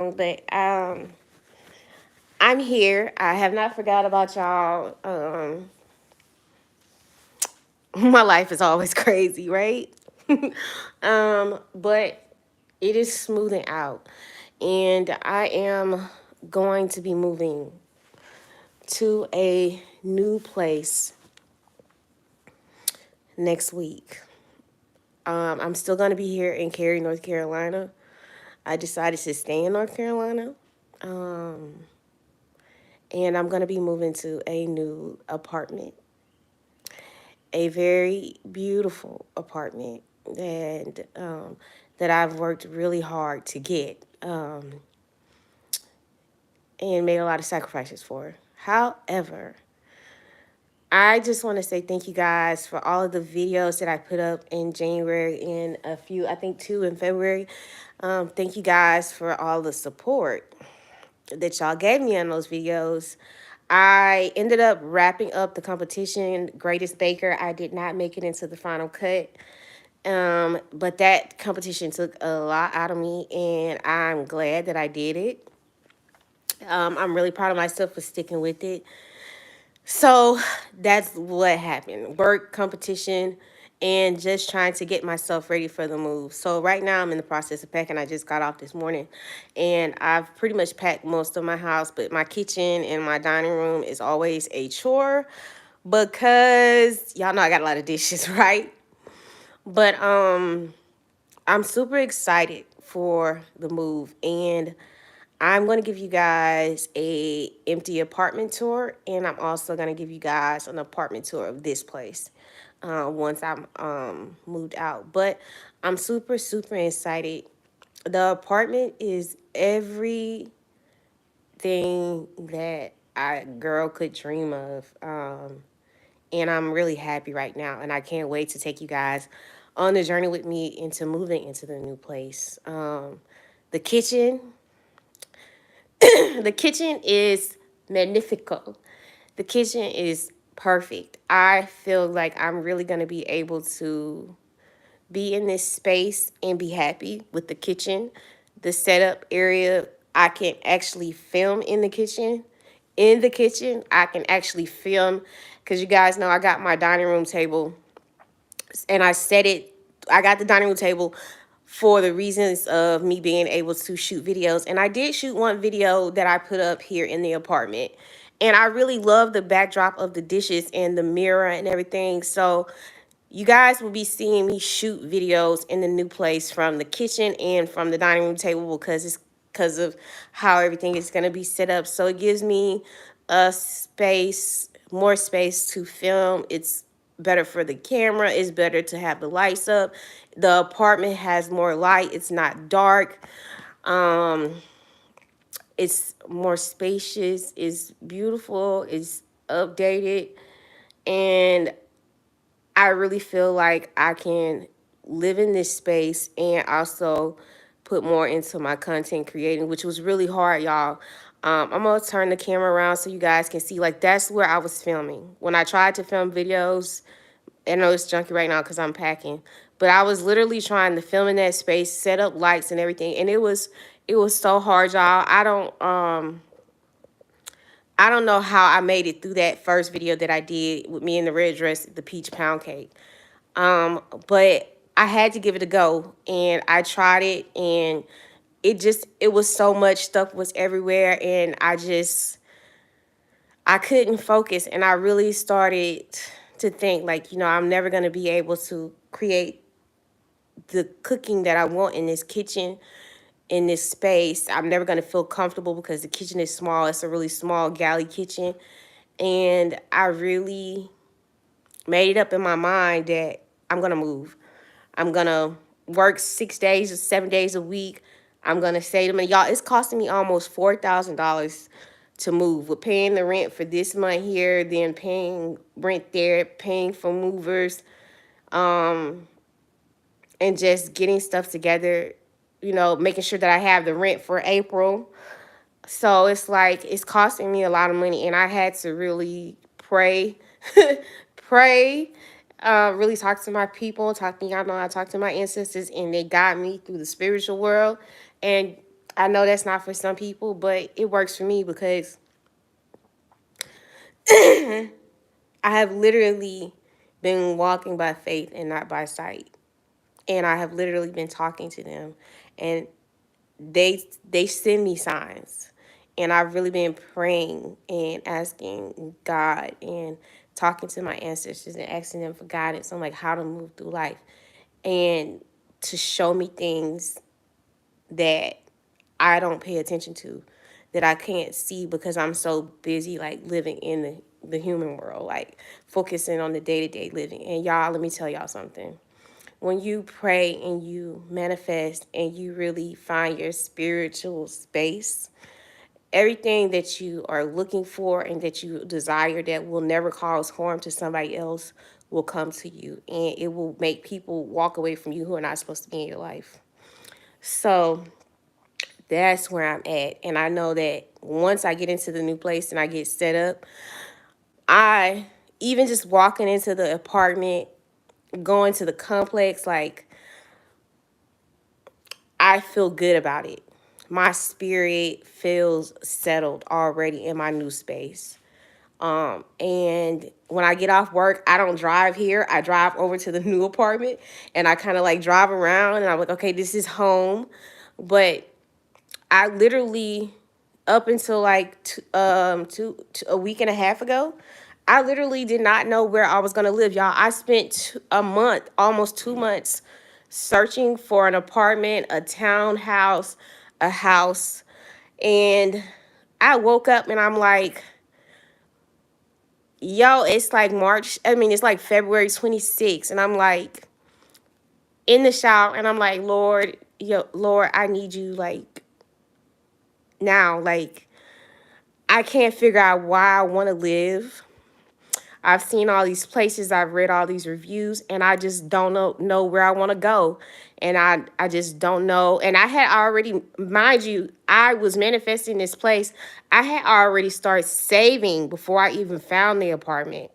But I'm here. I have not forgot about y'all. My life is always crazy, right? But it is smoothing out, and I am going to be moving to a new place next week. I'm still going to be here in Cary, North Carolina. I decided to stay in North Carolina. Um, and I'm going to be moving to a new apartment, a very beautiful apartment that I've worked really hard to get and made a lot of sacrifices for. However, I just want to say thank you guys for all of the videos that I put up in January and a few, I think two in February. Thank you guys for all the support that y'all gave me on those videos. I ended up wrapping up the competition, Greatest Baker. I did not make it into the final cut. But that competition took a lot out of me, and I'm glad that I did it. I'm really proud of myself for sticking with it. So that's what happened. Work, competition, and just trying to get myself ready for the move. So right now I'm in the process of packing. I just got off this morning, and I've pretty much packed most of my house, but my kitchen and my dining room is always a chore because y'all know I got a lot of dishes, right? But I'm super excited for the move, and I'm going to give you guys a empty apartment tour, and I'm also going to give you guys an apartment tour of this place once I'm moved out. But I'm super super excited. The apartment is everything that a girl could dream of. And I'm really happy right now, and I can't wait to take you guys on the journey with me into moving into the new place. The kitchen, the kitchen is magnifico. The kitchen is perfect. I feel like I'm really gonna be able to be in this space and be happy with the kitchen. The setup area, I can actually film in the kitchen. In the kitchen, I can actually film because you guys know I got my dining room table and I set it. I got the dining room table for the reasons of me being able to shoot videos. And I did shoot one video that I put up here in the apartment. And I really love the backdrop of the dishes and the mirror and everything. So you guys will be seeing me shoot videos in the new place from the kitchen and from the dining room table because of how everything is going to be set up. So it gives me a space, more space to film. It's better for the camera. It's better to have the lights up. The apartment has more light. It's not dark. Um, it's more spacious. It's beautiful. It's updated. And I really feel like I can live in this space and also put more into my content creating, which was really hard, y'all. I'm gonna turn the camera around so you guys can see. Like that's where I was filming when I tried to film videos. I know it's junky right now because I'm packing, but I was literally trying to film in that space, set up lights and everything, and it was so hard, y'all. I don't know how I made it through that first video that I did with me in the red dress, the peach pound cake. But I had to give it a go, and I tried it, and it was so much stuff was everywhere, and I couldn't focus, and I really started to think like, I'm never going to be able to create the cooking that I want in this kitchen, in this space. I'm never going to feel comfortable because the kitchen is small. It's a really small galley kitchen, and I really made it up in my mind that I'm going to move. I'm gonna work 6 days or 7 days a week. I'm gonna say to them, y'all, it's costing me almost $4,000 to move. We're paying the rent for this month here, then paying rent there, paying for movers, um, and just getting stuff together. Making sure that I have the rent for April. So it's like it's costing me a lot of money, and I had to really pray, pray, really talk to my people, talk to y'all know I talk to my ancestors, and they guide me through the spiritual world. And I know that's not for some people, but it works for me because I have literally been walking by faith and not by sight. And I have literally been talking to them, and they send me signs. And I've really been praying and asking God and talking to my ancestors and asking them for guidance on like how to move through life and to show me things that I don't pay attention to, that I can't see because I'm so busy like living in the human world, like focusing on the day-to-day living. And y'all, let me tell y'all something. When you pray and you manifest and you really find your spiritual space, everything that you are looking for and that you desire that will never cause harm to somebody else will come to you, and it will make people walk away from you who are not supposed to be in your life. So that's where I'm at. And I know that once I get into the new place and I get set up, I even just walking into the apartment, going to the complex, like I feel good about it. My spirit feels settled already in my new space. And when I get off work, I don't drive here. I drive over to the new apartment and I kind of like drive around and I'm like, okay, this is home. But I literally, up until like a week and a half ago, I literally did not know where I was gonna live, y'all. I spent a month, almost 2 months, searching for an apartment, a townhouse, a house, and I woke up and I'm like, yo, it's like it's like February 26th, and I'm like in the shower, and I'm like, Lord, yo, Lord, I need you like now, like I can't figure out why I want to live. I've seen all these places, I've read all these reviews, and I just don't know where I want to go. And I just don't know. And I had already, mind you, I was manifesting this place. I had already started saving before I even found the apartment.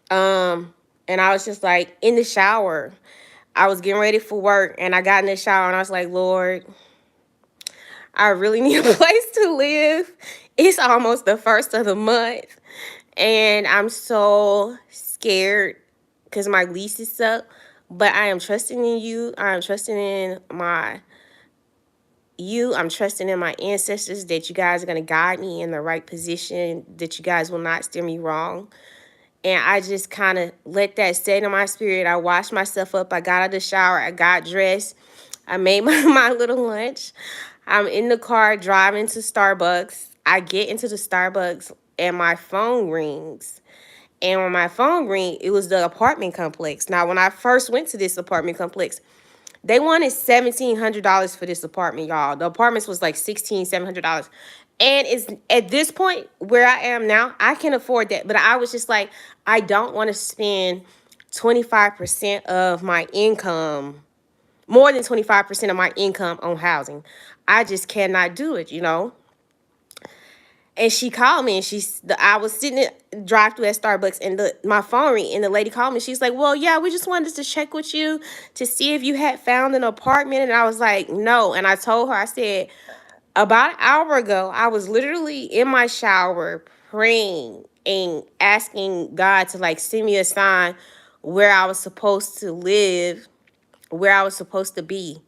And I was just like in the shower. I was getting ready for work and I got in the shower and I was like, Lord, I really need a place to live. It's almost the first of the month. And I'm so scared because my lease is up. But I am trusting in you. I'm trusting in I'm trusting in my ancestors that you guys are going to guide me in the right position, that you guys will not steer me wrong. And I just kind of let that set in my spirit. I washed myself up. I got out of the shower. I got dressed. I made my little lunch. I'm in the car driving to Starbucks. I get into the Starbucks and my phone rings. And when my phone rings, it was the apartment complex. Now, when I first went to this apartment complex, they wanted $1,700 for this apartment, y'all. The apartments was like $1,700. And it's at this point where I am now, I can afford that. But I was just like, I don't want to spend 25% of my income, more than 25% of my income on housing. I just cannot do it, you know? And she called me, and I was sitting in drive through at Starbucks, and my phone rang, and the lady called me. She's like, well, yeah, we just wanted to check with you to see if you had found an apartment. And I was like, no. And I told her, I said, about an hour ago, I was literally in my shower praying and asking God to like send me a sign where I was supposed to live, where I was supposed to be.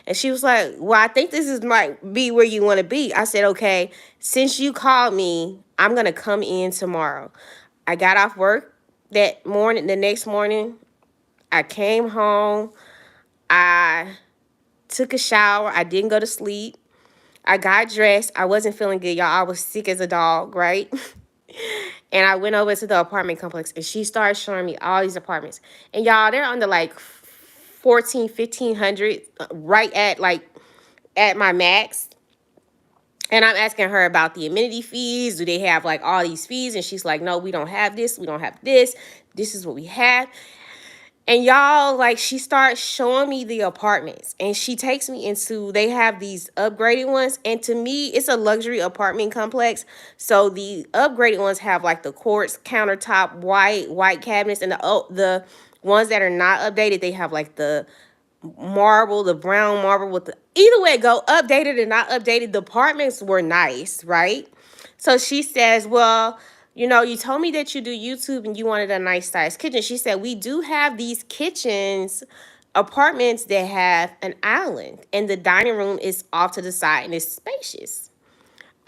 And she was like, well, I think this is might be where you want to be. I said, okay, since you called me, I'm going to come in tomorrow. I got off work the next morning. I came home. I took a shower. I didn't go to sleep. I got dressed. I wasn't feeling good, y'all. I was sick as a dog, right? And I went over to the apartment complex, and she started showing me all these apartments. And y'all, they're under like 14, 1500, right at like at my max. And I'm asking her about the amenity fees. Do they have like all these fees? And she's like, no, we don't have this. We don't have this. This is what we have. And y'all, like, she starts showing me the apartments, and she takes me into, they have these upgraded ones. And to me, it's a luxury apartment complex. So the upgraded ones have like the quartz countertop, white cabinets, and the ones that are not updated, they have like the marble, the brown marble with the, either way it go, updated and not updated, the apartments were nice, right? So she says, well, you told me that you do YouTube and you wanted a nice size kitchen. She said, we do have these kitchens, apartments that have an island, and the dining room is off to the side and it's spacious.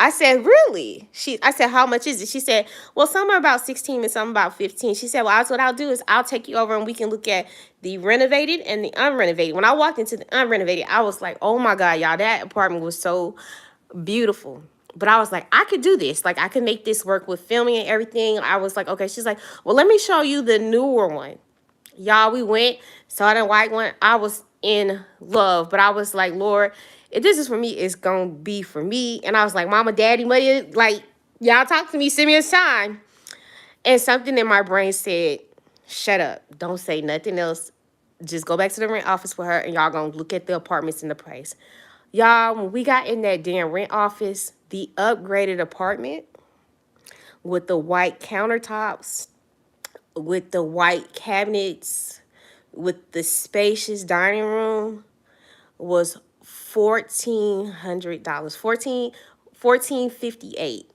I said, really? I said, how much is it? She said, well, some are about 16 and some about 15. She said, well, that's what I'll do is I'll take you over and we can look at the renovated and the unrenovated. When I walked into the unrenovated, I was like, oh my God, y'all, that apartment was so beautiful. But I was like, I could do this. Like, I could make this work with filming and everything. I was like, okay. She's like, well, let me show you the newer one. Y'all, we went, saw the white one. I was in love, but I was like, Lord, if this is for me, it's gonna be for me. And I was like, Mama, Daddy, money, like, y'all talk to me, send me a sign. And something in my brain said, shut up, don't say nothing else. Just go back to the rent office with her, and y'all gonna look at the apartments and the price. Y'all, when we got in that damn rent office, the upgraded apartment with the white countertops, with the white cabinets, with the spacious dining room was $1,400. 1458.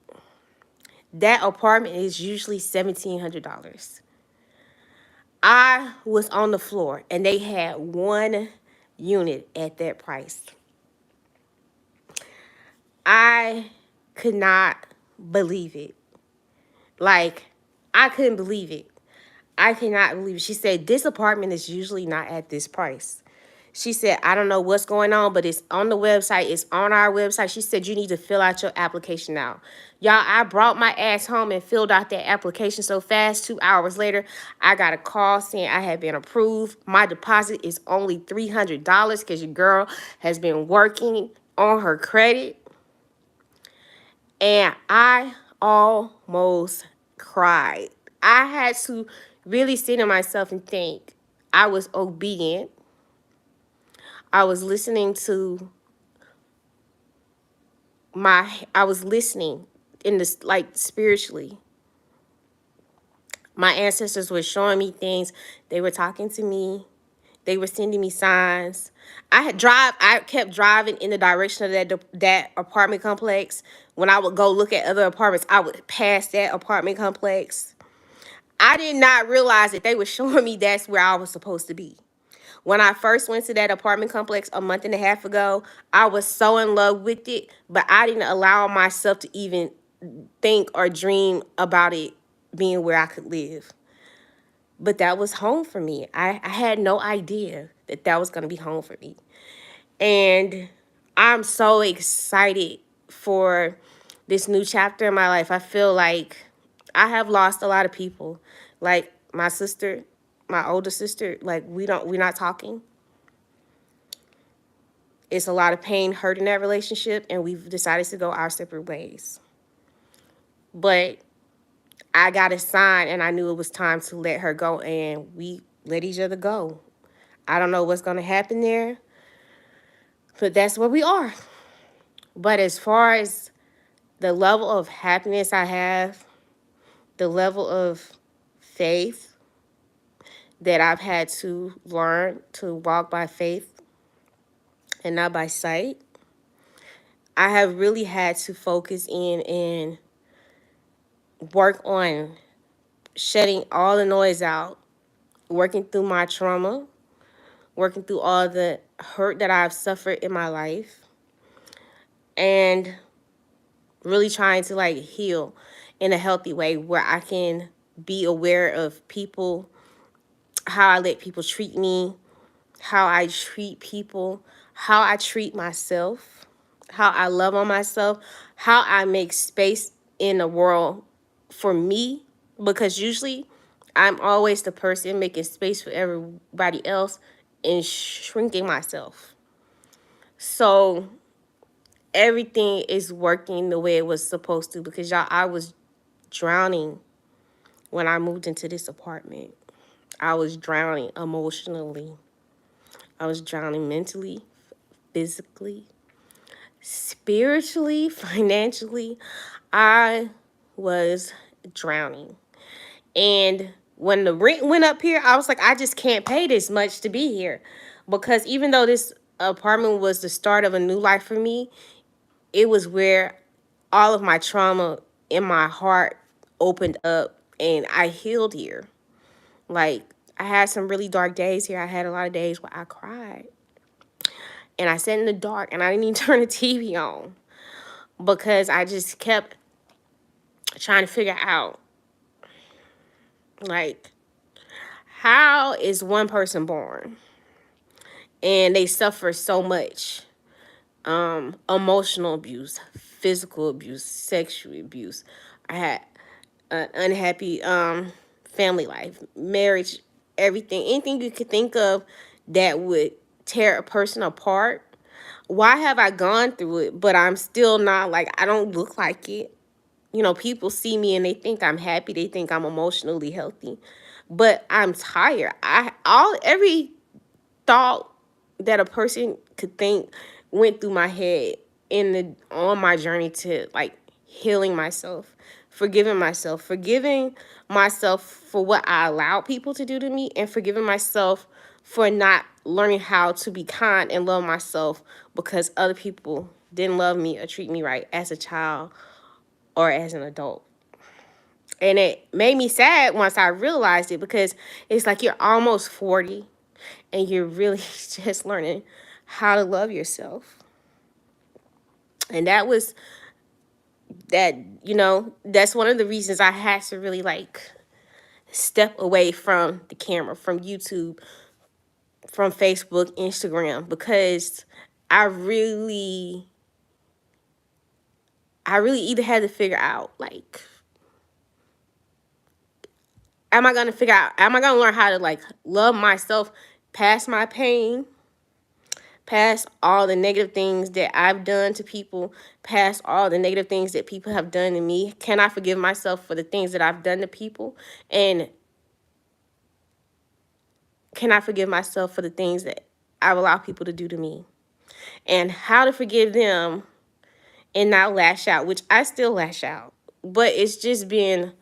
That apartment is usually $1,700. I was on the floor and they had one unit at that price. I could not believe it. Like, I couldn't believe it. I cannot believe it. She said, this apartment is usually not at this price. She said, I don't know what's going on, but it's on the website. It's on our website. She said, you need to fill out your application now. Y'all, I brought my ass home and filled out that application so fast. 2 hours later, I got a call saying I had been approved. My deposit is only $300 because your girl has been working on her credit. And I almost cried. I had to really sit in myself and think. I was obedient. I was listening to I was listening in this, like, spiritually. My ancestors were showing me things. They were talking to me. They were sending me signs. I kept driving in the direction of that apartment complex. When I would go look at other apartments, I would pass that apartment complex. I did not realize that they were showing me that's where I was supposed to be. When I first went to that apartment complex a month and a half ago, I was so in love with it, but I didn't allow myself to even think or dream about it being where I could live. But that was home for me. I had no idea that that was going to be home for me. And I'm so excited for this new chapter in my life. I feel like I have lost a lot of people. Like my sister, my older sister, like we're not talking. It's a lot of pain, hurt in that relationship, and we've decided to go our separate ways. But I got a sign, and I knew it was time to let her go, and we let each other go. I don't know what's going to happen there, but that's where we are. But as far as the level of happiness I have, the level of faith that I've had to learn to walk by faith and not by sight, I have really had to focus in and work on shutting all the noise out, working through my trauma, working through all the hurt that I've suffered in my life, and really trying to like heal in a healthy way where I can be aware of people, how I let people treat me, how I treat people, how I treat myself, how I love on myself, how I make space in the world for me, because usually I'm always the person making space for everybody else and shrinking myself. So everything is working the way it was supposed to, because y'all, I was drowning when I moved into this apartment. I was drowning emotionally. I was drowning mentally, physically, spiritually, financially. I was drowning. And when the rent went up here, I was like, I just can't pay this much to be here. Because even though this apartment was the start of a new life for me. It was where all of my trauma in my heart opened up and I healed here. Like, I had some really dark days here. I had a lot of days where I cried. And I sat in the dark and I didn't even turn the TV on because I just kept trying to figure out, like, how is one person born and they suffer so much emotional abuse, physical abuse, sexual abuse. I had an unhappy family life, marriage, everything, anything you could think of that would tear a person apart. Why have I gone through it, but I'm still not, like, I don't look like it? You know, people see me and they think I'm happy, they think I'm emotionally healthy, but I'm tired. Every thought that a person could think went through my head on my journey to, like, healing myself, forgiving myself for what I allowed people to do to me, and forgiving myself for not learning how to be kind and love myself because other people didn't love me or treat me right as a child or as an adult. And it made me sad once I realized it, because it's like you're almost 40 and you're really just learning how to love yourself. And that's one of the reasons I had to really, like, step away from the camera, from YouTube, from Facebook, Instagram, because I really either had to figure out, like, am I gonna learn how to, like, love myself past my pain, past all the negative things that I've done to people, past all the negative things that people have done to me? Can I forgive myself for the things that I've done to people? And can I forgive myself for the things that I've allowed people to do to me? And how to forgive them and not lash out, which I still lash out. But it's just been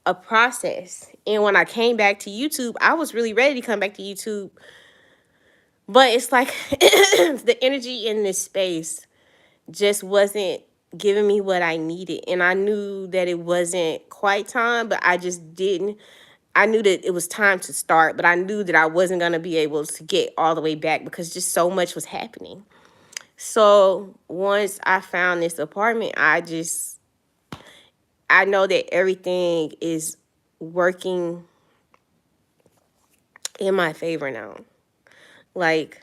a process. And when I came back to YouTube, I was really ready to come back to YouTube. But it's like the energy in this space just wasn't giving me what I needed. And I knew that it wasn't quite time, but I just didn't. I knew that it was time to start, but I knew that I wasn't going to be able to get all the way back because just so much was happening. So once I found this apartment, I know that everything is working in my favor now. Like,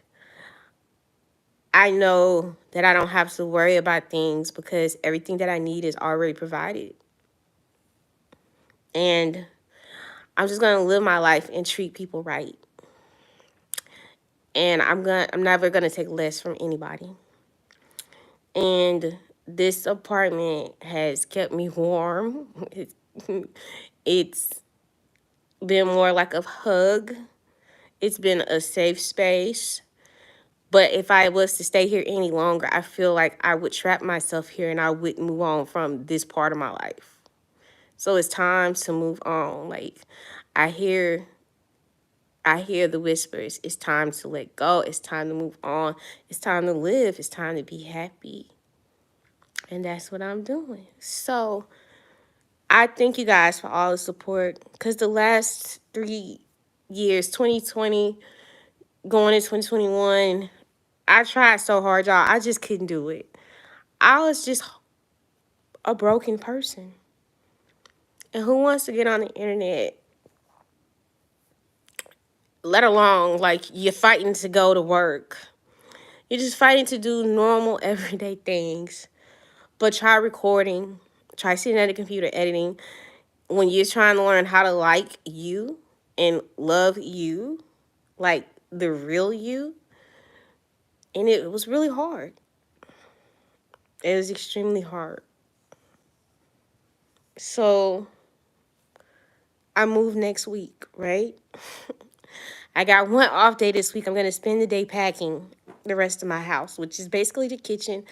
I know that I don't have to worry about things because everything that I need is already provided. And I'm just going to live my life and treat people right. And I'm never going to take less from anybody. And this apartment has kept me warm. It's been more like a hug. It's been a safe space. But if I was to stay here any longer, I feel like I would trap myself here and I wouldn't move on from this part of my life. So it's time to move on. Like, I hear the whispers. It's time to let go. It's time to move on. It's time to live. It's time to be happy. And that's what I'm doing. So I thank you guys for all the support, because the last 3 years, 2020, going into 2021, I tried so hard, y'all. I just couldn't do it. I was just a broken person. And who wants to get on the internet, let alone, like, you're fighting to go to work? You're just fighting to do normal, everyday things. But try recording, try sitting at a computer editing when you're trying to learn how to like you and love you, like the real you. And it was really hard. It was extremely hard. So I move next week, right? I got one off day this week. I'm going to spend the day packing the rest of my house, which is basically the kitchen.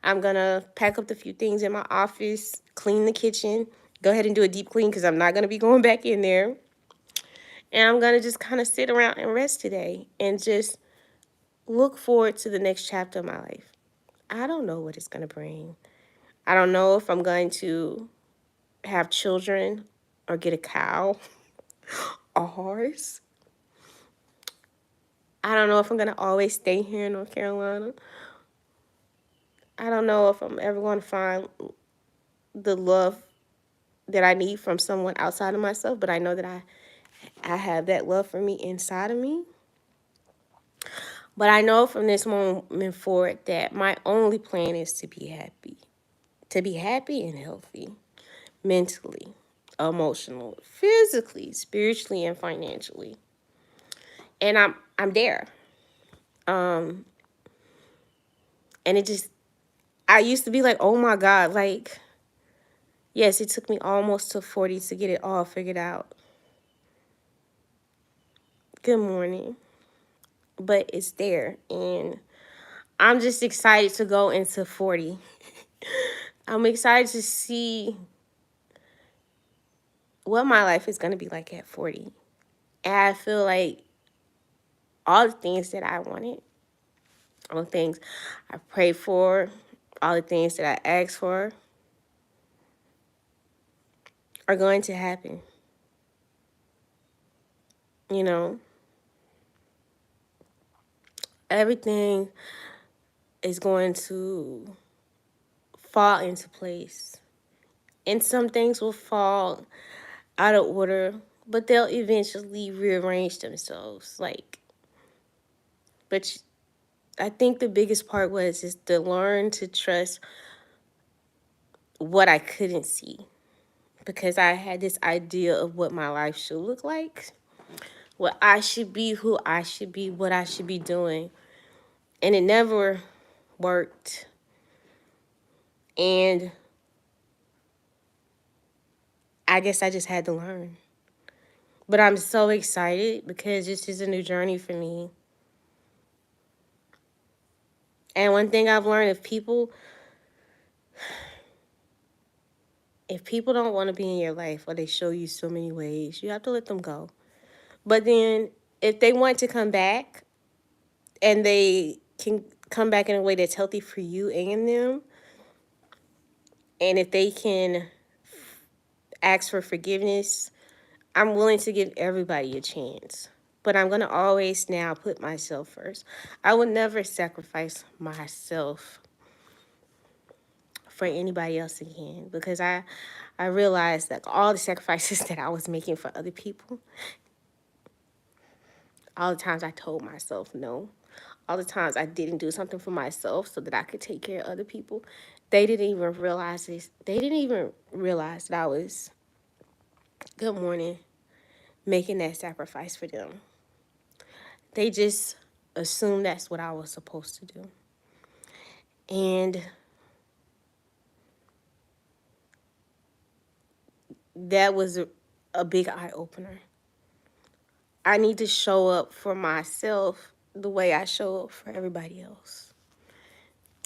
I'm going to pack up the few things in my office, clean the kitchen, go ahead and do a deep clean because I'm not going to be going back in there. And I'm going to just kind of sit around and rest today and just look forward to the next chapter of my life. I don't know what it's going to bring. I don't know if I'm going to have children or get a cow, a horse. I don't know if I'm going to always stay here in North Carolina. I don't know if I'm ever going to find the love that I need from someone outside of myself, but I know that I have that love for me inside of me. But I know from this moment forward that my only plan is to be happy and healthy, mentally, emotionally, physically, spiritually, and financially. And I'm there. Um, and it just I used to be like, oh my God, like yes, it took me almost to 40 to get it all figured out. Good morning. But it's there. And I'm just excited to go into 40. I'm excited to see what my life is going to be like at 40. And I feel like all the things that I wanted, all the things I prayed for, all the things that I asked for are going to happen. You know, everything is going to fall into place. And some things will fall out of order, but they'll eventually rearrange themselves. But I think the biggest part was is to learn to trust what I couldn't see, because I had this idea of what my life should look like, what I should be, who I should be, what I should be doing. And it never worked. And I guess I just had to learn. But I'm so excited because this is a new journey for me. And one thing I've learned, if people don't want to be in your life or they show you so many ways, you have to let them go. But then if they want to come back and they can come back in a way that's healthy for you and them, and if they can ask for forgiveness, I'm willing to give everybody a chance. But I'm going to always now put myself first. I would never sacrifice myself for anybody else again, because I realized that all the sacrifices that I was making for other people, all the times I told myself no, all the times I didn't do something for myself so that I could take care of other people, they didn't even realize this. They didn't even realize that I was, good morning, making that sacrifice for them. They just assumed that's what I was supposed to do. And that was a big eye opener. I need to show up for myself the way I show up for everybody else.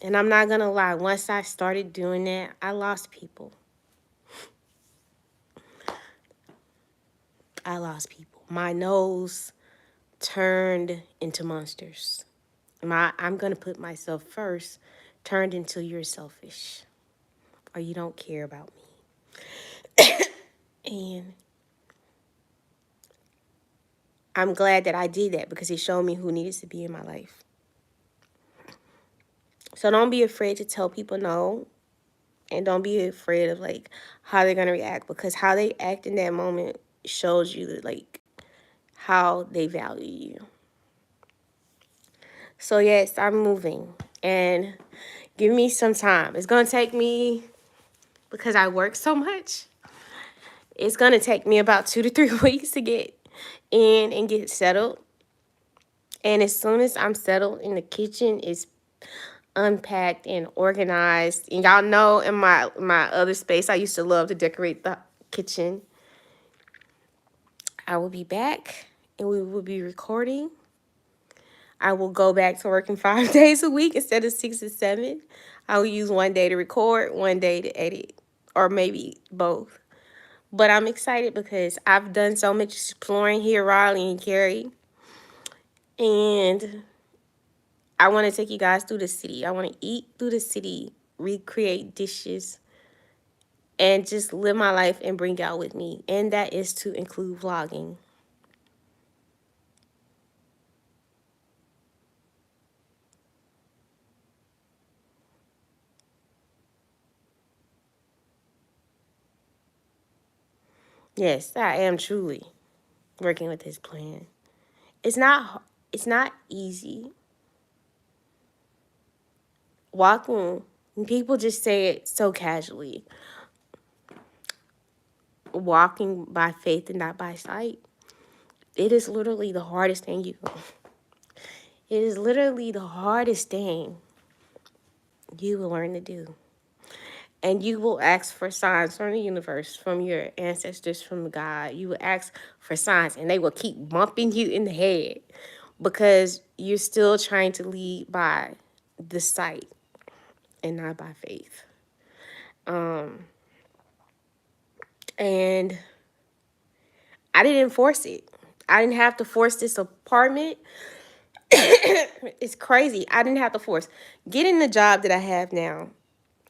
And I'm not going to lie, once I started doing that, I lost people. I lost people. My nose turned into monsters. I'm going to put myself first turned into you're selfish or you don't care about me. And I'm glad that I did that because it showed me who needed to be in my life. So don't be afraid to tell people no. And don't be afraid of like how they're going to react, because how they act in that moment shows you that, like, how they value you. So yes, I'm moving, and give me some time. It's going to take me, because I work so much, it's going to take me about 2 to 3 weeks to get in and get settled. And as soon as I'm settled in the kitchen, it's unpacked and organized. And y'all know in my other space, I used to love to decorate the kitchen. I will be back and we will be recording. I will go back to working 5 days a week instead of 6 or 7. I will use one day to record, one day to edit, or maybe both. But I'm excited because I've done so much exploring here, Raleigh and Cary. And I want to take you guys through the city. I want to eat through the city, recreate dishes, and just live my life and bring y'all with me. And that is to include vlogging. Yes, I am truly working with this plan. It's not easy. Walking, people just say it so casually. Walking by faith and not by sight. It is literally the hardest thing it is literally the hardest thing you will learn to do. And you will ask for signs from the universe, from your ancestors, from God. You will ask for signs, and they will keep bumping you in the head because you're still trying to lead by the sight and not by faith. And I didn't force it. I didn't have to force this apartment. It's crazy. I didn't have to force getting the job that I have now.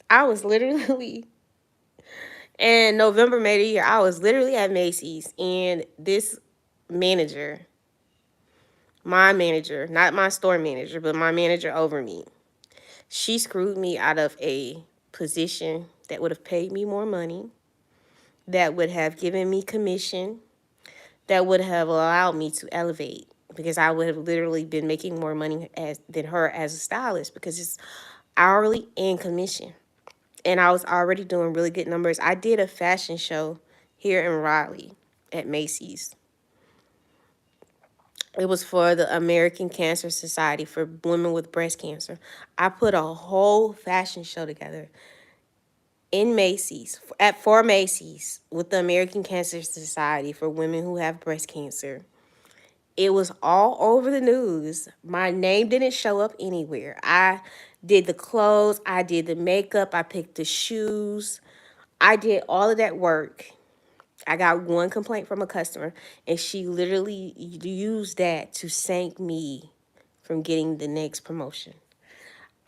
I was literally in November, May the year. I was literally at Macy's, and this manager, my manager, not my store manager, but my manager over me, she screwed me out of a position that would have paid me more money, that would have given me commission, that would have allowed me to elevate because I would have literally been making more money than her as a stylist because it's hourly and commission. And I was already doing really good numbers. I did a fashion show here in Raleigh at Macy's. It was for the American Cancer Society for women with breast cancer. I put a whole fashion show together in Macy's, at for Macy's, with the American Cancer Society for women who have breast cancer. It was all over the news. My name didn't show up anywhere. I did the clothes, I did the makeup, I picked the shoes. I did all of that work. I got one complaint from a customer, and she literally used that to sank me from getting the next promotion.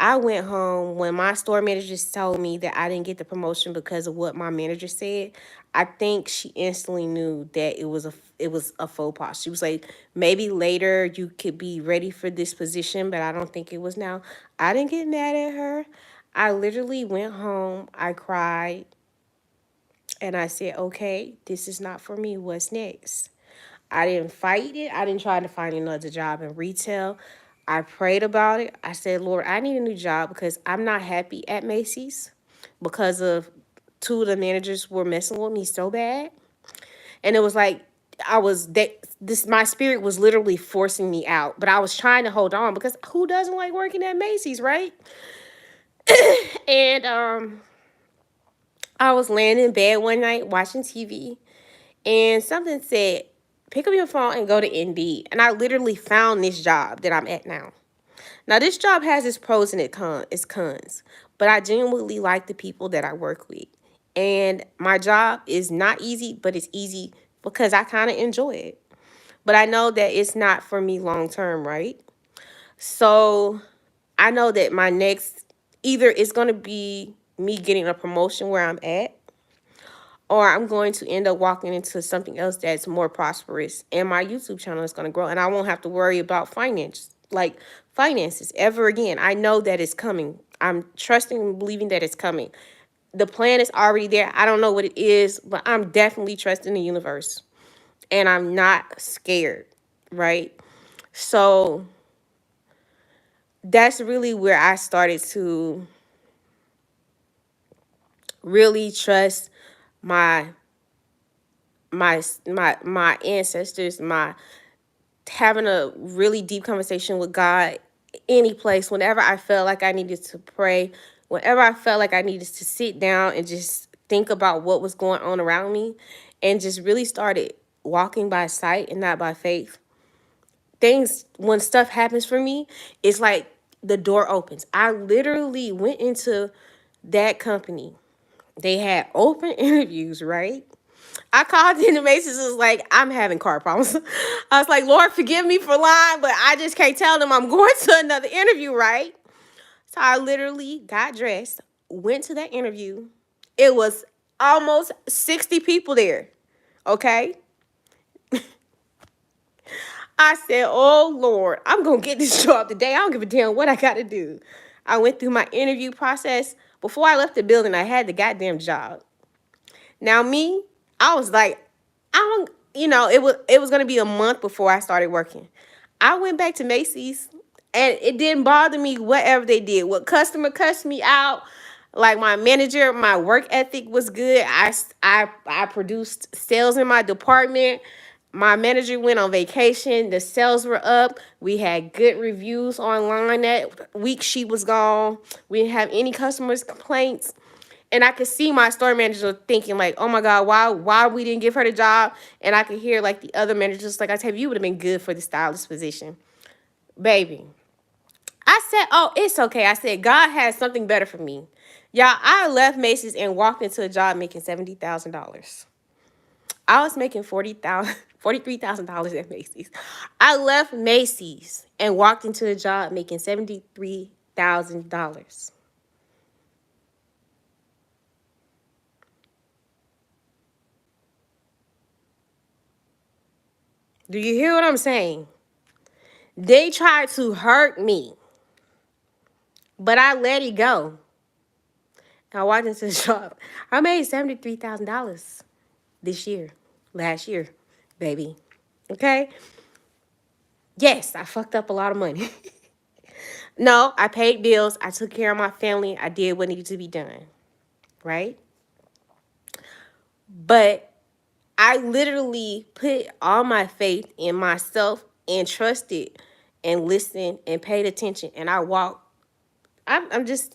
I went home when my store manager just told me that I didn't get the promotion because of what my manager said. I think she instantly knew that it was a faux pas. She was like, maybe later you could be ready for this position, but I don't think it was now. I didn't get mad at her. I literally went home. I cried. And I said, okay, this is not for me. What's next? I didn't fight it. I didn't try to find another job in retail. I prayed about it. I said, Lord, I need a new job because I'm not happy at Macy's because of two of the managers were messing with me so bad. And it was like I was that this my spirit was literally forcing me out. But I was trying to hold on because who doesn't like working at Macy's, right? And I was laying in bed one night watching TV, and something said, pick up your phone and go to Indeed. And I literally found this job that I'm at now. Now, this job has its pros and its cons, but I genuinely like the people that I work with. And my job is not easy, but it's easy because I kind of enjoy it. But I know that it's not for me long term, right? So I know that my next, either it's going to be me getting a promotion where I'm at, or I'm going to end up walking into something else that's more prosperous, and my YouTube channel is going to grow, and I won't have to worry about finances ever again. I know that it's coming. I'm trusting and believing that it's coming. The plan is already there. I don't know what it is, but I'm definitely trusting the universe, and I'm not scared, right? So that's really where I started to really trust my my ancestors, my having a really deep conversation with God any place, whenever I felt like I needed to pray, whenever I felt like I needed to sit down and just think about what was going on around me, and just really started walking by sight and not by faith. Things, when stuff happens for me, it's like the door opens. I literally went into that company. They had open interviews, right? I called in the Macy's, was like, I'm having car problems. I was like, Lord, forgive me for lying, but I just can't tell them I'm going to another interview, right? So I literally got dressed, went to that interview. It was almost 60 people there. Okay. I said, oh Lord, I'm gonna get this job today. I don't give a damn what I gotta do. I went through my interview process. Before I left the building, I had the goddamn job. Now me, I was like, I don't, it was gonna be a month before I started working. I went back to Macy's and it didn't bother me whatever they did. What customer cussed me out, like my manager, my work ethic was good. I produced sales in my department. My manager went on vacation. The sales were up. We had good reviews online that week she was gone. We didn't have any customers complaints. And I could see my store manager thinking like, oh my God, why we didn't give her the job? And I could hear like the other managers like, I tell you, you would have been good for the stylist position. Baby. I said, oh, it's okay. I said, God has something better for me. Y'all, I left Macy's and walked into a job making $70,000. I was making $43,000 at Macy's. I left Macy's and walked into a job making $73,000. Do you hear what I'm saying? They tried to hurt me, but I let it go. I walked into the shop. I made $73,000 this year, last year, baby. Okay? Yes, I fucked up a lot of money. No, I paid bills. I took care of my family. I did what needed to be done. Right? But I literally put all my faith in myself and trusted and listened and paid attention. And I walked. I'm just,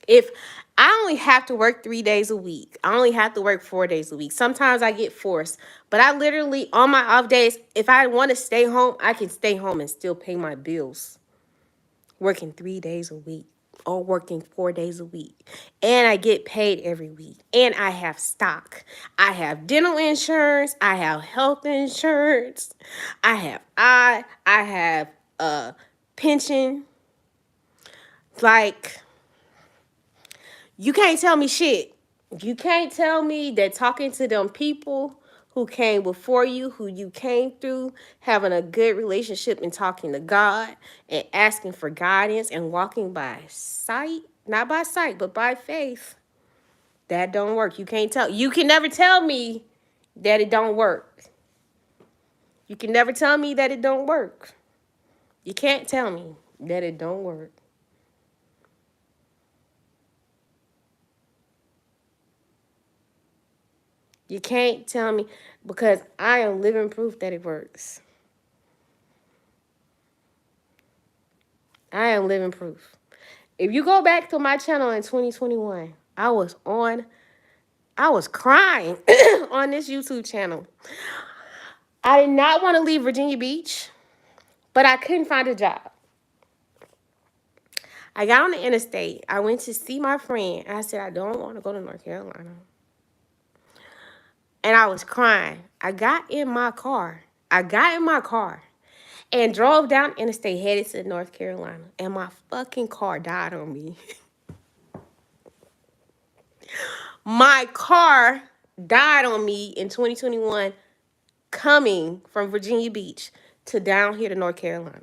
if I only have to work 3 days a week, I only have to work 4 days a week. Sometimes I get forced, but I literally, on my off days, if I want to stay home, I can stay home and still pay my bills. Working 3 days a week or working 4 days a week. And I get paid every week. And I have stock. I have dental insurance. I have health insurance. I have a pension. Like, you can't tell me shit. You can't tell me that talking to them people who came before you, who you came through, having a good relationship and talking to God and asking for guidance and walking by sight, not by sight, but by faith, that don't work. You can never tell me that it don't work. You can never tell me that it don't work. You can't tell me that it don't work. You can't tell me, because I am living proof that it works. I am living proof. If you go back to my channel in 2021, I was crying on this YouTube channel. I did not want to leave Virginia Beach, but I couldn't find a job. I got on the interstate. I went to see my friend. I said, I don't want to go to North Carolina. And I was crying. I got in my car and drove down interstate headed to North Carolina. And my fucking car died on me. My car died on me in 2021 coming from Virginia Beach to down here to North Carolina.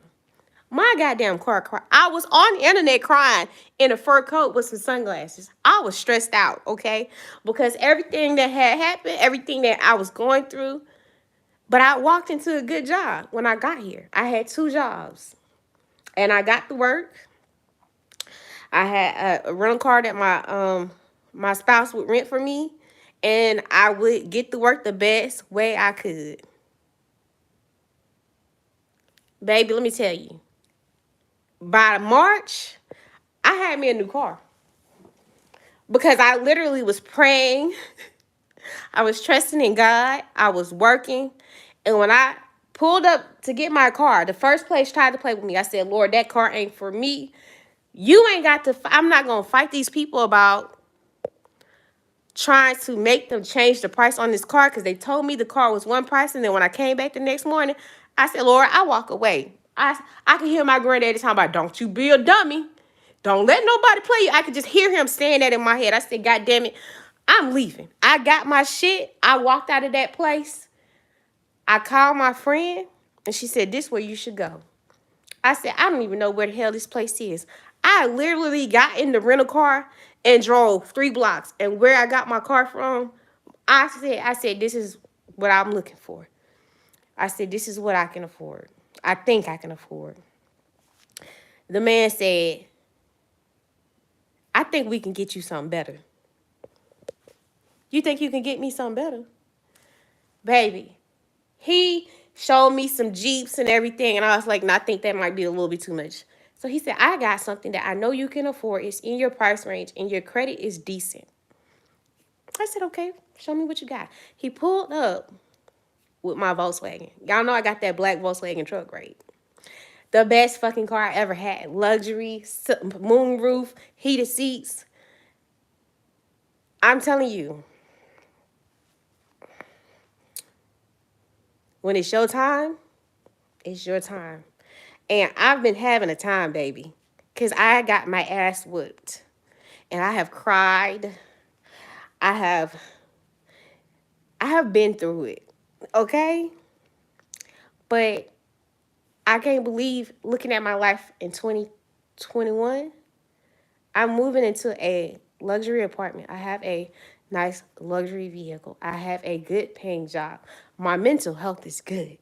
My goddamn car cried. I was on the internet crying in a fur coat with some sunglasses. I was stressed out, okay? Because everything that had happened, everything that I was going through, but I walked into a good job when I got here. I had 2 jobs. And I got to work. I had a rental car that my spouse would rent for me, and I would get to work the best way I could. Baby, let me tell you. By March, I had me a new car. Because I literally was praying. I was trusting in God. I was working. And when I pulled up to get my car, the first place tried to play with me. I said, Lord, that car ain't for me. You ain't got to, I'm not going to fight these people about trying to make them change the price on this car because they told me the car was one price. And then when I came back the next morning, I said, Lord, I walk away. I can hear my granddaddy talking about, don't you be a dummy. Don't let nobody play you. I could just hear him saying that in my head. I said, God damn it, I'm leaving. I got my shit. I walked out of that place. I called my friend, and she said, this is where you should go. I said, I don't even know where the hell this place is. I literally got in the rental car and drove 3 blocks. And where I got my car from, I said, this is what I'm looking for. I said, this is what I can afford. I think I can afford. The man said, I think we can get you something better. You think you can get me something better? Baby, he showed me some Jeeps and everything, and I was like, no, I think that might be a little bit too much. So he said, I got something that I know you can afford. It's in your price range, and your credit is decent. I said, okay, show me what you got. He pulled up with my Volkswagen. Y'all know I got that black Volkswagen truck, right? The best fucking car I ever had. Luxury, moonroof, heated seats. I'm telling you, when it's your time, it's your time. And I've been having a time, baby, because I got my ass whooped. And I have cried. I have been through it, okay? But I can't believe looking at my life in 2021, I'm moving into a luxury apartment. I have a nice luxury vehicle. I have a good paying job. My mental health is good.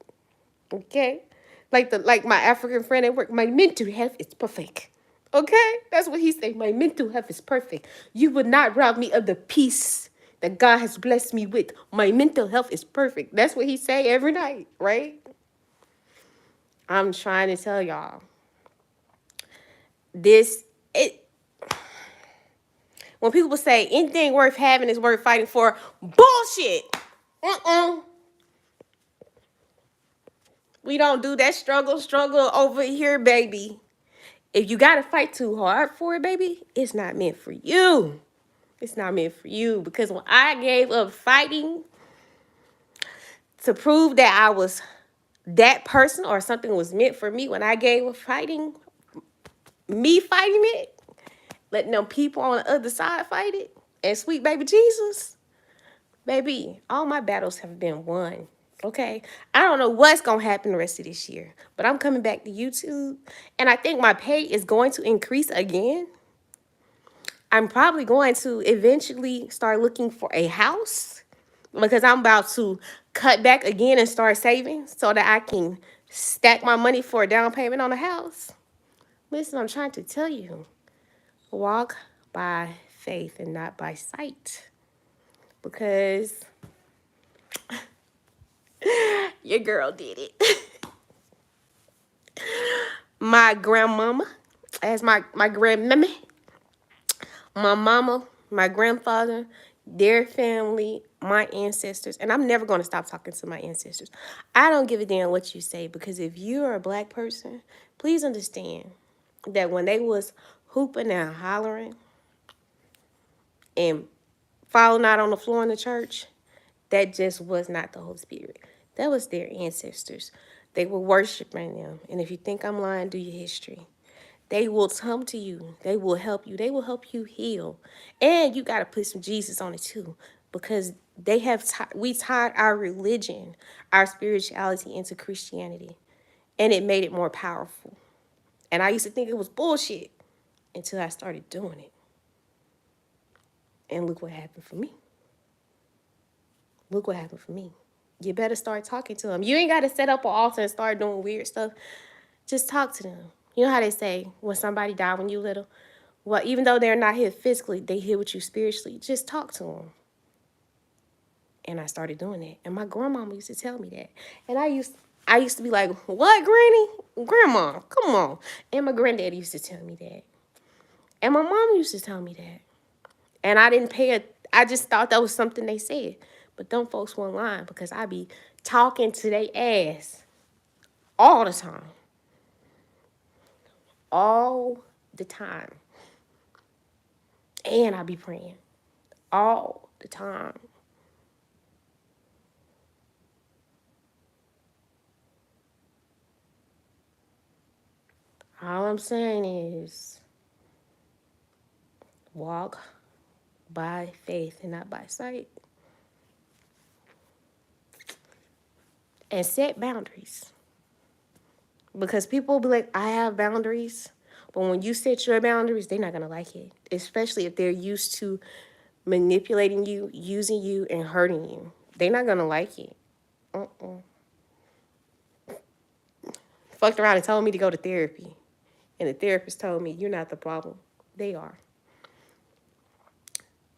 Okay? Like my African friend at work, my mental health is perfect. Okay? That's what he said. My mental health is perfect. You would not rob me of the peace that God has blessed me with. My mental health is perfect. That's what he say every night, right? I'm trying to tell y'all. When people say anything worth having is worth fighting for, bullshit. We don't do that struggle over here, baby. If you gotta fight too hard for it, baby, it's not meant for you. It's not meant for you. Because when I gave up fighting to prove that I was that person or something was meant for me, when I gave up fighting, me fighting it, letting them people on the other side fight it, and sweet baby Jesus, baby, all my battles have been won. Okay, I don't know what's gonna happen the rest of this year, but I'm coming back to YouTube, and I think my pay is going to increase again. I'm probably going to eventually start looking for a house because I'm about to cut back again and start saving so that I can stack my money for a down payment on a house. Listen, I'm trying to tell you, walk by faith and not by sight, because your girl did it. My grandmama, as my grandmammy, my mama, my grandfather, their family, my ancestors, and I'm never going to stop talking to my ancestors. I don't give a damn what you say, because if you are a black person, please understand that when they was hooping and hollering and falling out on the floor in the church, that just was not the Holy Spirit. That was their ancestors. They were worshiping them. And if you think I'm lying, do your history. They will come to you. They will help you. They will help you heal. And you got to put some Jesus on it too, because they have we tied our religion, our spirituality into Christianity, and it made it more powerful. And I used to think it was bullshit until I started doing it. And look what happened for me. Look what happened for me. You better start talking to them. You ain't got to set up an altar and start doing weird stuff. Just talk to them. You know how they say when somebody died when you little? Well, even though they're not here physically, they here with you spiritually. Just talk to them. And I started doing that. And my grandmama used to tell me that. And I used to be like, what, Granny? Grandma, come on. And my granddad used to tell me that. And my mom used to tell me that. And I didn't pay it. I just thought that was something they said. But them folks weren't lying, because I be talking to their ass all the time. All the time. And I be praying all the time. All I'm saying is walk by faith and not by sight. And set boundaries. Because people will be like, I have boundaries. But when you set your boundaries, they're not going to like it. Especially if they're used to manipulating you, using you, and hurting you. They're not going to like it. Fucked around and told me to go to therapy. And the therapist told me, you're not the problem. They are.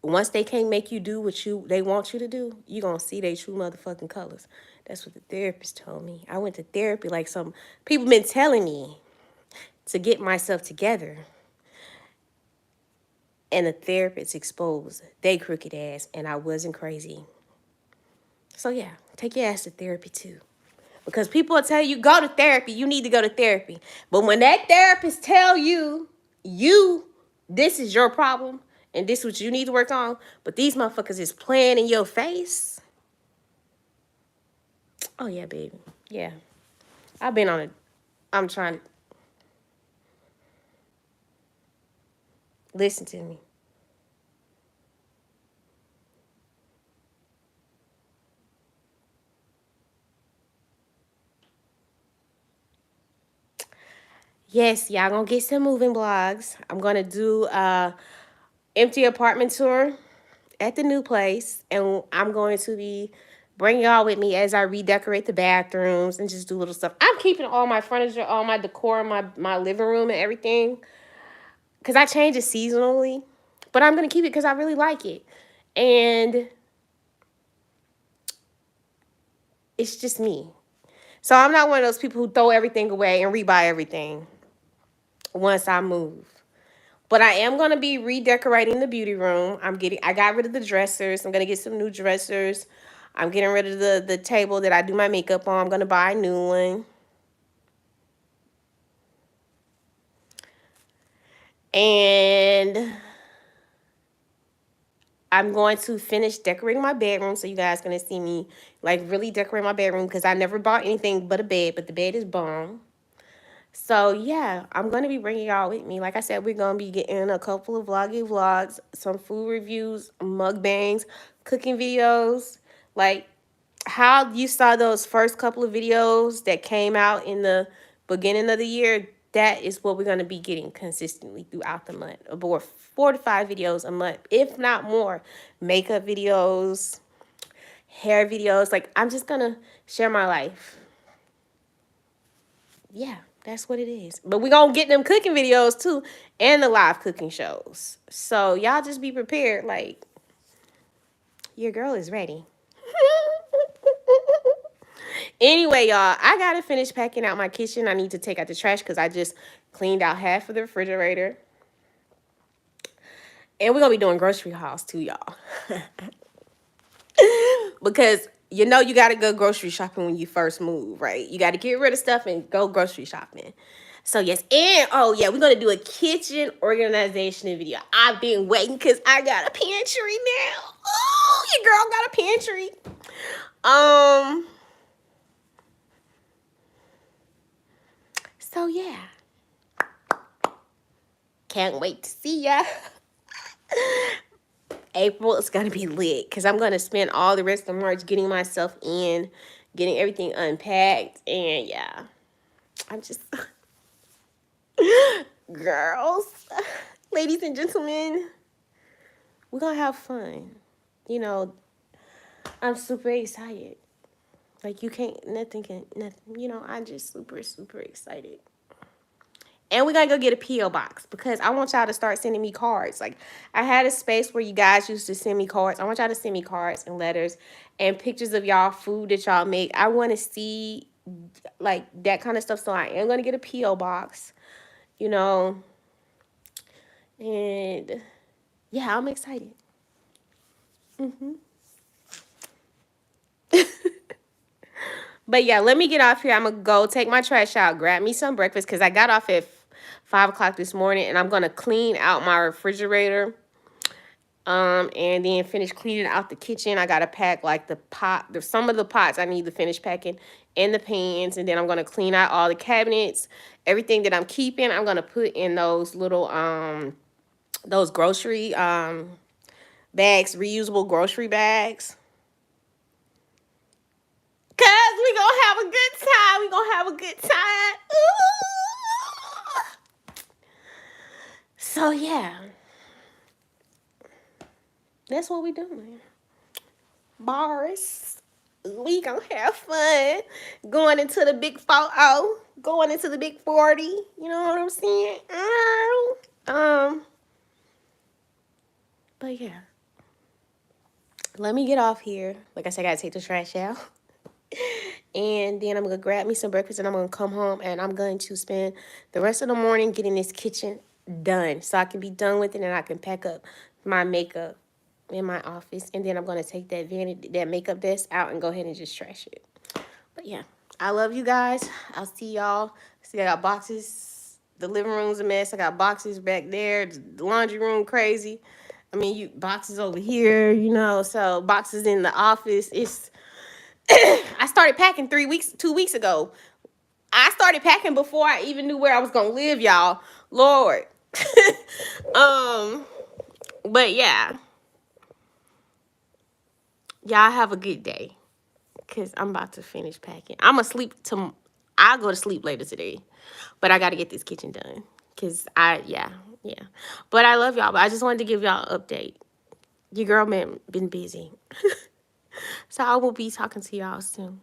Once they can't make you do what they want you to do, you're going to see their true motherfucking colors. That's what the therapist told me. I went to therapy like some people been telling me to get myself together. And the therapist exposed they crooked ass, and I wasn't crazy. So yeah, take your ass to therapy too. Because people will tell you, go to therapy, you need to go to therapy. But when that therapist tell you, this is your problem, and this is what you need to work on, but these motherfuckers is playing in your face. Oh yeah, baby. Yeah. I've been on it. I'm trying to listen to me. Yes, y'all gonna get some moving blogs. I'm gonna do empty apartment tour at the new place, and I'm going to be bringing y'all with me as I redecorate the bathrooms and just do little stuff. I'm keeping all my furniture, all my decor, my living room and everything, because I change it seasonally, but I'm gonna keep it because I really like it, and it's just me. So I'm not one of those people who throw everything away and rebuy everything once I move. But I am gonna be redecorating the beauty room. I got rid of the dressers. I'm gonna get some new dressers. I'm getting rid of the table that I do my makeup on. I'm gonna buy a new one. And I'm going to finish decorating my bedroom. So you guys gonna see me like really decorate my bedroom because I never bought anything but a bed, but the bed is bomb. So yeah, I'm gonna be bringing y'all with me. Like I said, we're gonna be getting a couple of vlogs, some food reviews, mukbangs, cooking videos. Like how you saw those first couple of videos that came out in the beginning of the year. That is what we're gonna be getting consistently throughout the month. About 4 to 5 videos a month, if not more. Makeup videos, hair videos. Like I'm just gonna share my life. Yeah, that's what it is. But we gonna get them cooking videos too and the live cooking shows. So y'all just be prepared. Like, your girl is ready. Anyway, y'all, I gotta finish packing out my kitchen. I need to take out the trash because I just cleaned out half of the refrigerator. And we're gonna be doing grocery hauls too, y'all. Because you know you gotta go grocery shopping when you first move, right? You gotta get rid of stuff and go grocery shopping. So yes, and oh yeah, we're gonna do a kitchen organization video. I've been waiting because I got a pantry now. Oh, your girl got a pantry. So yeah. Can't wait to see ya. April is gonna be lit because I'm gonna spend all the rest of March getting myself in, getting everything unpacked, and yeah. I'm just girls, ladies and gentlemen, we're gonna have fun. You know, I'm super excited. Like nothing, you know, I'm just super excited. And we're gonna go get a P.O. box because I want y'all to start sending me cards. Like I had a space where you guys used to send me cards. I want y'all to send me cards and letters and pictures of y'all food that y'all make. I want to see like that kind of stuff. So I am gonna get a P.O. box, you know. And yeah, I'm excited. But yeah, let me get off here. I'm gonna go take my trash out, grab me some breakfast because I got off at 5 o'clock this morning, and I'm gonna clean out my refrigerator And then finish cleaning out the kitchen. I gotta pack like the pot. There's some of the pots I need to finish packing, and the pans. And then I'm gonna clean out all the cabinets. Everything that I'm keeping, I'm gonna put in those little those grocery bags, reusable grocery bags. Cause we gonna have a good time. We gonna have a good time. Ooh. So yeah, that's what we doing. Bars. We gonna have fun. Going into the big 40. Going into the big 40. You know what I'm saying? But yeah. Let me get off here. Like I said, I gotta take the trash out. And then I'm gonna grab me some breakfast and I'm gonna come home and I'm going to spend the rest of the morning getting this kitchen done so I can be done with it and I can pack up my makeup in my office. And then I'm gonna take that makeup desk out and go ahead and just trash it. But yeah, I love you guys. I'll see y'all. See, I got boxes. The living room's a mess. I got boxes back there. The laundry room crazy. I mean, you boxes over here, you know. So boxes in the office. It's I started packing 2 weeks ago. I started packing before I even knew where I was gonna live, y'all. Lord. um, but yeah, y'all have a good day. Cause I'm about to finish packing. I'll go to sleep later today, but I got to get this kitchen done. Cause yeah. But I love y'all. But I just wanted to give y'all an update. Your girl been busy, so I will be talking to y'all soon.